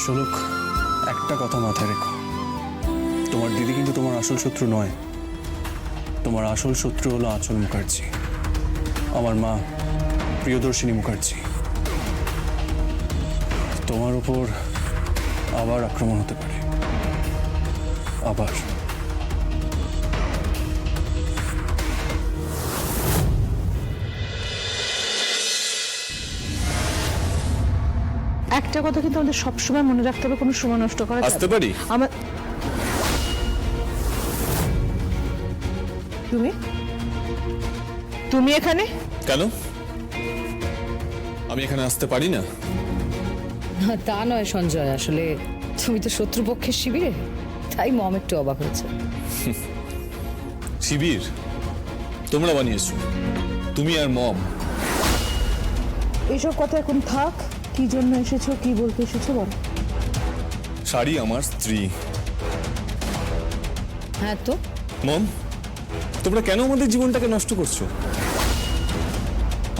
শোলক, একটা কথা মাথায় রেখো, তোমার দিদি কিন্তু তোমার আসল শত্রু নয়। তোমার আসল শত্রু হলো আঁচল মুখার্জি, আমার মা প্রিয়দর্শিনী মুখার্জি। তোমার উপর আবার আক্রমণ হতে পারে, আবার। একটা কথা কিন্তু আমাদের সবসময় মনে রাখতে হবে, কোনো সময় নষ্ট করা যাবে না। আসতে পারি? আমার তুমি তুমি এখানে কেন? আমি এখানে আসতে পারি না? না, তা নয় সঞ্জয়, আসলে তুমি তো শত্রুপক্ষের শিবিরে, তাই মম একটু অবাক হচ্ছে। শিবির তোমরা বানিয়েছো, তুমি আর মম। এইসব কথা এখন থাক। কি জন্য এসেছো, কি বলতে এসেছো বল। শাড়ি আমার স্ত্রী। হ্যাঁ তো মম, তোমরা কেন আমাদের জীবনটাকে নষ্ট করছো?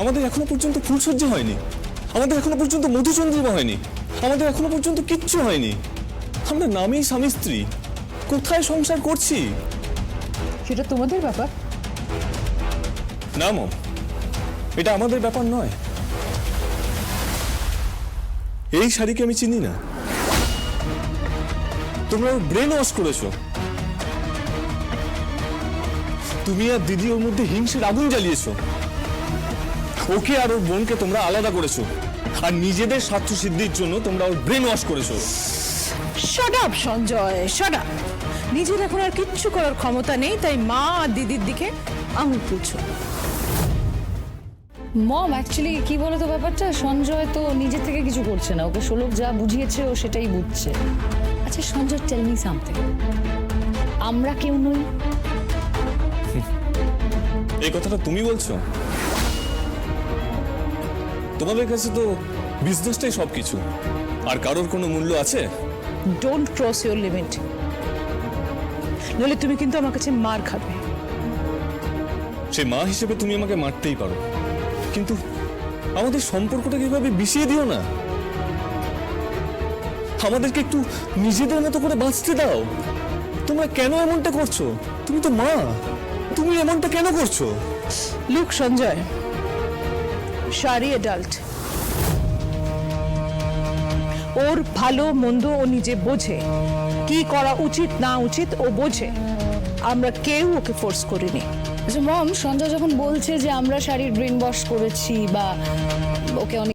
আমাদের এখনো পর্যন্ত ফুলসজ্জা হয়নি, আমাদের এখনো পর্যন্ত মধুচন্দ্রিমা হয়নি, আমাদের এখনো পর্যন্ত কিচ্ছু হয়নি। আমরা নামেই স্বামী স্ত্রী, কোথায় সংসার করছি? সেটা তোমাদের ব্যাপার। না মম, এটা আমাদের ব্যাপার নয়। এই শাড়িকে আমি চিনি না, তোমরা ওর ব্রেন ওয়াশ করেছো। তুমি আর দিদি ওর মধ্যে হিংসের আগুন জ্বালিয়েছো, ওকে আর ওর বোনকে তোমরা আলাদা করেছো, আর নিজেদের স্বার্থ সিদ্ধির জন্য তোমরা ওর ব্রেন ওয়াশ করেছো। Shut up Sanjay, shut up. নিজের এখন আর কিচ্ছু করার ক্ষমতা নেই, তাই মা আর দিদির দিকে আঙুল তুলছো। মম অ্যাকচুয়ালি কি বলো তো ব্যাপারটা, সঞ্জয় তো নিজে থেকে কিছু করছে না, ওকে শোলক যা বুঝিয়েছে ও সেটাই বুঝছে। আচ্ছা সঞ্জয়, টেল মি সামথিং, আমরা কেউ নই? এই কথাটা তুমি বলছো? তোমাদের কাছে তো বিজনেসটাই সবকিছু, আর কারোর কোনো মূল্য আছে? ডোন্ট ক্রস ইউর লিমিট, নইলে তুমি কিন্তু আমার কাছে মার খাবে। সে মা হিসেবে তুমি আমাকে মারতেই পারো, কিন্তু আমাদের সম্পর্কটাকে এভাবে বিষিয়ে দিও না। আমাদেরকে একটু নিজেদের মতো করে বাঁচতে দাও। তোমরা কেন এমনটা করছো? তুমি তো মা, তুমি এমনটা কেন করছো? লুক সঞ্জয়, শাড়ি অ্যাডাল্ট, ওর ভালো মন্দ ও নিজে বোঝে, কি করা উচিত না উচিত ও বোঝে। আমরা কেউ ওকে ফোর্স করিনি। আচ্ছা মম, সঞ্জয় যখন বলছে যে আমরা শাড়ির ব্রেন ওয়াশ করেছি বা ওকে অনেক